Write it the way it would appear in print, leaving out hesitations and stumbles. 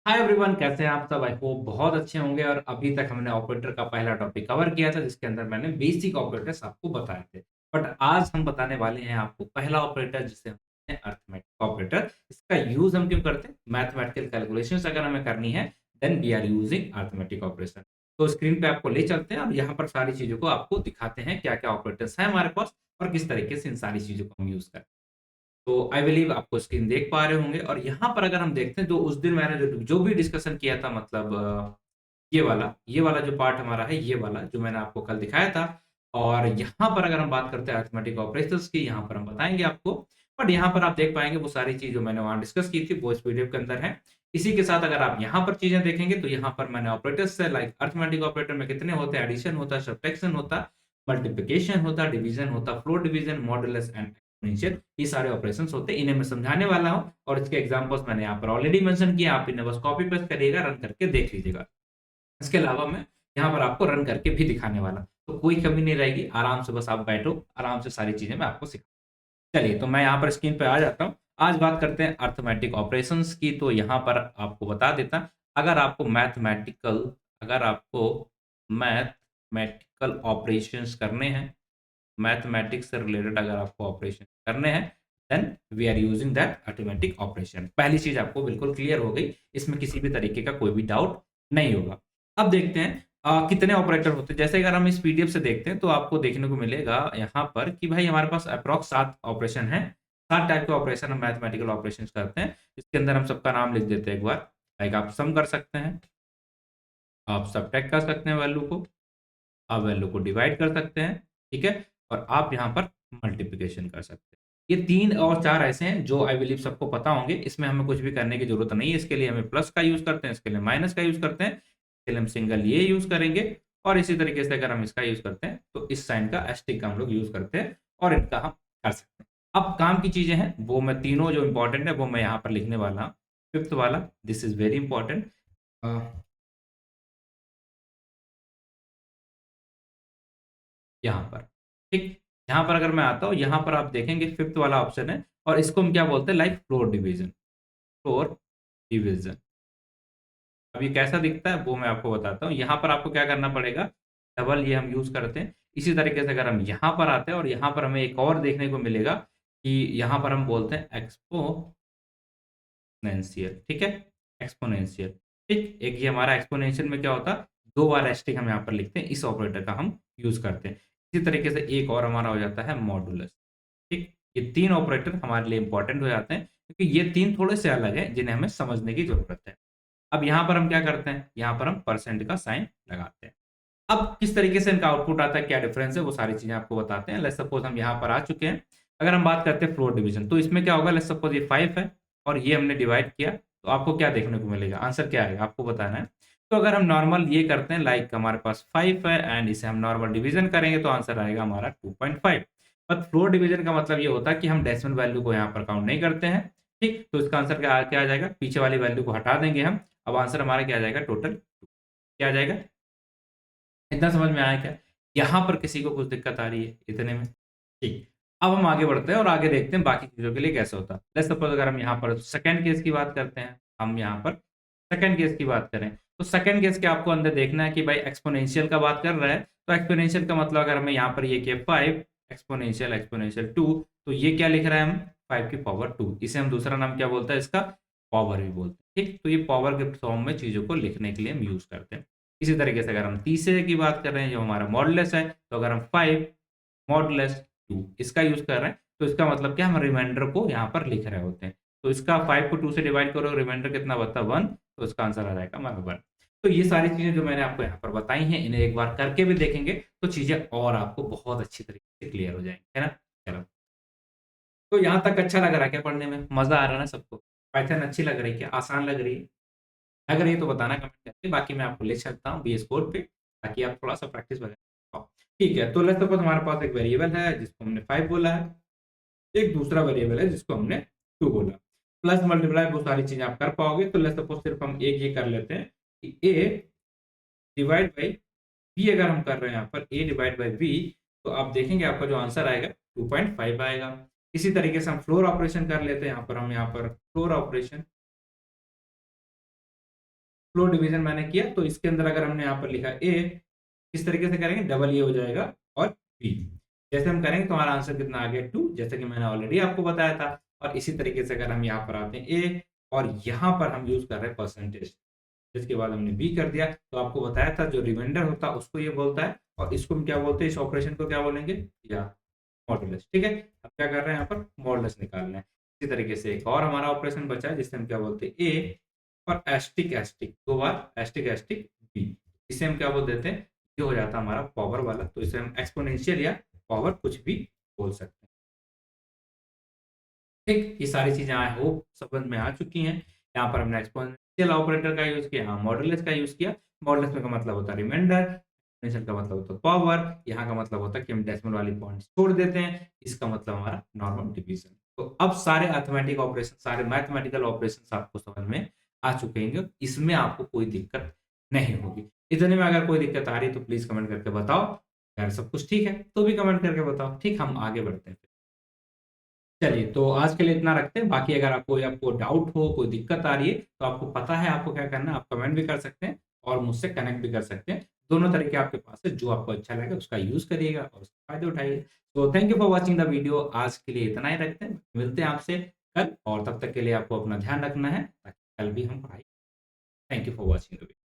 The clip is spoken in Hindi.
हाय एवरीवन, कैसे हैं आप सब? आई होप बहुत अच्छे होंगे। और अभी तक हमने ऑपरेटर का पहला टॉपिक कवर किया था जिसके अंदर मैंने बेसिक ऑपरेटर्स आपको बताए थे। बट आज हम बताने वाले हैं आपको पहला ऑपरेटर जिसे हम कहते हैं अरिथमेटिक ऑपरेटर। इसका यूज़ हम क्यों करते हैं? मैथमेटिकल कैलकुलेशंस अगर हमें करनी है then we are using arithmetic operation. तो स्क्रीन पे आपको ले चलते हैं और यहाँ पर सारी चीज़ों को आपको दिखाते हैं क्या-क्या ऑपरेटर्स हैं हमारे पास और किस तरीके से इन सारी चीज़ों को हम यूज़ करते हैं। तो आई बिलीव आपको स्क्रीन देख पा रहे होंगे। और यहाँ पर अगर हम देखते हैं तो उस दिन मैंने जो जो भी डिस्कशन किया था, मतलब ये वाला जो पार्ट हमारा है, ये वाला जो मैंने आपको कल दिखाया था। और यहाँ पर अगर हम बात करते हैं अरिथमेटिक ऑपरेशंस की, यहाँ पर हम बताएँगे आपको। बट यहाँ पर आप देख पाएँगे वो सारी चीज़ जो मैंने वहाँ डिस्कस की थी वो इस पीडीएफ के अंदर है। इसी के साथ अगर आप यहाँ पर चीज़ें देखेंगे तो यहाँ पर मैंने ऑपरेटर्स से लाइक अरिथमेटिक ऑपरेटर में कितने होते हैं, एडिशन होता है, सब्ट्रैक्शन होता है, मल्टीप्लिकेशन होता है, डिवीज़न होता है, floor division, modulus and exponential, ये सारे ऑपरेशंस होते हैं। इन्हें मैं समझाने वाला हूँ और इसके एग्जांपल्स मैंने यहाँ पर ऑलरेडी मेंशन किया। आप इन्हें बस कॉपी पेस्ट करिएगा, रन करके देख लीजिएगा। इसके अलावा मैं यहाँ पर आपको रन करके भी दिखाने वाला हूँ, तो कोई कमी नहीं रहेगी। आराम से बस आप बैठो, आराम से सारी चीज़ें मैं आपको सिखा। चलिए, तो मैं यहाँ पर स्क्रीन पे आ जाता हूँ। आज बात करते हैं अरिथमेटिक ऑपरेशंस की। तो यहाँ पर आपको बता देता, अगर आपको अगर आपको मैथमेटिकल ऑपरेशंस करने हैं, मैथमेटिक्स से रिलेटेड अगर आपको ऑपरेशन करने हैं, then we are using that arithmetic operation. पहली चीज आपको बिल्कुल क्लियर हो गई, इसमें किसी भी तरीके का कोई भी डाउट नहीं होगा। अब देखते हैं कितने ऑपरेटर होते हैं। जैसे अगर हम इस पीडीएफ से देखते हैं तो आपको देखने को मिलेगा यहाँ पर कि भाई हमारे पास अप्रॉक्स 7 ऑपरेशन है। 7 टाइप के ऑपरेशन हम मैथमेटिकल ऑपरेशन करते हैं। इसके अंदर हम सबका नाम लिख देते हैं एक बार। लाइक आप सम कर सकते हैं, आप सब्ट्रैक्ट कर सकते हैं वैल्यू को, आप वैल्यू को डिवाइड कर सकते हैं, ठीक है? और आप यहाँ पर मल्टीप्लिकेशन कर सकते हैं। ये 3 और 4 ऐसे हैं जो आई बिलीव सबको पता होंगे। इसमें हमें कुछ भी करने की ज़रूरत नहीं है। इसके लिए हमें प्लस का यूज़ करते हैं, इसके लिए माइनस का यूज़ करते हैं, इसके लिए हम सिंगल ये यूज़ करेंगे। और इसी तरीके से अगर हम इसका यूज़ करते हैं, तो इस साइन का एस्टेरिस्क का हम लोग यूज़ करते हैं और इनका हम कर सकते हैं। अब काम की चीज़ें हैं, वो मैं तीनों जो इम्पोर्टेंट है, वो मैं यहाँ पर लिखने वाला हूँ। 5th वाला, दिस इज़ वेरी इम्पोर्टेंट। अ यहाँ पर, ठीक? यहाँ पर अगर मैं आता हूँ, यहाँ पर आप देखेंगे 5th वाला ऑप्शन है और इसको हम क्या बोलते हैं? Like floor division, floor division. अब ये कैसा दिखता है वो मैं आपको बताता हूँ। यहाँ पर आपको क्या करना पड़ेगा? डबल ये हम यूज़ करते हैं। इसी तरीके से अगर हम यहाँ पर आते हैं और यहाँ पर हमें एक और देखने को मिलेगा कि यहाँ पर हम बोलते हैं एक्सपोनेंशियल, ठीक है? एक्सपोनेंशियल, ठीक? एक ये हमारा एक्सपोनेंशियल में क्या होता है? 2 बार एस्टेरिस्क हम यहाँ पर लिखते हैं, इस ऑपरेटर का हम यूज़ करते हैं। इसी तरीके से एक और हमारा हो जाता है मॉडुलस। ठीक? ये 3 ऑपरेटर हमारे लिए इम्पोर्टेंट हो जाते हैं क्योंकि ये 3 थोड़े से अलग हैं जिन्हें हमें समझने की ज़रूरत है। अब यहाँ पर हम क्या करते हैं? यहाँ पर हम परसेंट का साइन लगाते हैं। अब किस तरीके से इनका आउटपुट आता है, क्या डिफरेंस है, वो सारी चीज़ें आपको बताते हैं। लेट्स सपोज़ हम यहाँ पर आ चुके हैं। अगर हम बात करते हैं फ्लोर डिवीज़न, तो इसमें क्या होगा? लेट्स सपोज़ ये 5 है और ये हमने डिवाइड किया, तो आपको क्या देखने को मिलेगा? आंसर क्या आएगा? आपको बताना है। तो अगर हम नॉर्मल ये करते हैं, लाइक हमारे पास 5 है एंड इसे हम नॉर्मल डिवीज़न करेंगे तो आंसर आएगा हमारा 2.5। बट फ्लोर डिवीज़न का मतलब ये होता है कि हम डेसिमल वैल्यू को यहाँ पर काउंट नहीं करते हैं, ठीक? तो इसका आंसर क्या क्या आ जाएगा? पीछे वाली वैल्यू को हटा देंगे हम। अब आंसर हमारा क्या आ जाएगा? टोटल क्या आ जाएगा? इतना समझ में आया क्या? यहाँ पर किसी को कुछ दिक्कत आ रही है इतने में? ठीक। अब हम आगे बढ़ते हैं और आगे देखते हैं बाकी चीज़ों के लिए कैसे होता है। लेट्स सपोज़ अगर हम यहाँ पर सेकंड केस की बात करते हैं, हम यहाँ पर सेकंड केस की बात करें, तो सेकंड केस के आपको अंदर देखना है कि भाई एक्सपोनेंशियल का बात कर रहा है, तो एक्सपोनेंशियल का मतलब अगर हमें यहाँ पर ये किया 5 एक्सपोनेंशियल एक्सपोनेंशियल 2, तो ये क्या लिख रहे हैं हम? 5 की पावर 2। इसे हम दूसरा नाम क्या बोलते हैं इसका? पावर भी बोलते हैं, ठीक? तो ये पावर के फॉर्म में चीज़ों को लिखने के लिए हम यूज़ करते हैं। इसी तरीके से अगर हम तीसरे की बात कर रहे हैं जो हमारा मॉडुलस है, तो अगर हम 5 मॉडुलस 2 इसका यूज़ कर रहे हैं, तो इसका मतलब क्या? हम रिमाइंडर को यहाँ पर लिख रहे होते हैं। तो इसका 5 को 2 से डिवाइड करो, रिमाइंडर कितना बचता है? 1, तो इसका आंसर आ जाएगा हमारा 1। तो ये सारी चीज़ें जो मैंने आपको यहाँ पर बताई हैं, इन्हें एक बार करके भी देखेंगे, तो चीज़ें और आपको बहुत अच्छी तरीके से क्लियर हो जाएँगी, है ना? चलो, तो यहाँ तक अच्छा लग रहा है क्या पढ़ने में? मज़ा आ रहा है ना सबको? पाइथन अच्छी लग रही है क्या? आसान लग रही है? अगर ये तो बताना कमेंट करके, बाकी मैं आपको ले चलता हूँ बीएस कोड पे, ताकि आप थोड़ा-सा प्रैक्टिस वगैरह पाओ। ठीक है, तो लेट्स सपोज़ हमारे पास एक वेरिएबल है जिसको हमने 5 बोला है, एक दूसरा वेरिएबल है जिसको हमने 2 बोला। प्लस मल्टीप्लाई वो सारी चीज़ें आप कर पाओगे, तो लेट्स सपोज़ सिर्फ हम एक ये कर लेते हैं कि ए डिवाइड बाई बी अगर हम कर रहे हैं यहाँ पर ए डिवाइड बाई बी, तो आप देखेंगे आपका जो आंसर आएगा 2.5 आएगा। इसी तरीके से हम फ्लोर ऑपरेशन कर लेते हैं, यहाँ पर फ्लोर ऑपरेशन फ्लोर डिवीजन मैंने किया, तो इसके अंदर अगर हमने यहाँ पर लिखा ए, किस तरीके से करेंगे, डबल ए हो जाएगा और बी। जैसे हम करेंगे तो हमारा आंसर कितना आ गया 2, जैसे कि मैंने ऑलरेडी आपको बताया था। और इसी तरीके से अगर हम यहाँ पर आते हैं ए, और यहाँ पर हम यूज कर रहे हैं परसेंटेज, जिसके बाद हमने बी कर दिया, तो आपको बताया था जो रिमाइंडर होता है उसको ये बोलता है, और इसको हम क्या बोलते हैं, इस ऑपरेशन को क्या बोलेंगे, या मॉडुलस। ठीक है, अब क्या कर रहे हैं यहाँ पर, मॉडुलस निकालना है। इसी तरीके से एक और हमारा ऑपरेशन बचा है जिससे हम क्या बोलते हैं, ए और एस्टिक एस्टिक, 2 बार एस्टिक एस्टिक बी, इसे हम क्या बोल देते हैं, ये हो जाता है हमारा पावर वाला, तो इसे हम एक्सपोनेंशियल या पावर कुछ भी बोल सकते हैं। ठीक, ये सारी चीजें आई होप समझ में आ चुकी हैं। यहाँ पर हमने एक्सपोनेंशियल ऑपरेटर का यूज किया, यहाँ मॉडुलस का यूज किया। मॉडुलस में का मतलब होता है रिमाइंडर, एक्सपोनेंशियल का मतलब होता है पावर, यहाँ का मतलब होता है कि हम डेसिमल वाली पॉइंट छोड़ देते हैं, इसका मतलब हमारा नॉर्मल डिवीजन। तो अब सारे अरिथमेटिक ऑपरेशन, सारे मैथमेटिकल ऑपरेशन आपको समझ में आ चुके हैं, इसमें आपको कोई दिक्कत नहीं होगी। इतने में अगर कोई दिक्कत आ रही है तो प्लीज कमेंट करके बताओ, अगर सब कुछ ठीक है तो भी कमेंट करके बताओ। ठीक, हम आगे बढ़ते हैं। चलिए, तो आज के लिए इतना रखते हैं। बाकी अगर आपको डाउट हो, कोई दिक्कत आ रही है, तो आपको पता है आपको क्या करना है, आप कमेंट भी कर सकते हैं और मुझसे कनेक्ट भी कर सकते हैं। दोनों तरीके आपके पास है, जो आपको अच्छा लगे उसका यूज़ करिएगा और उसके फ़ायदे उठाइए। तो thank you for watching the video. आज के लिए इतना ही रखते हैं। मिलते हैं आपसे कल, और तब तक के लिए आपको अपना ध्यान रखना है ताकि कल भी हम पढ़ाई। Thank you for watching the video.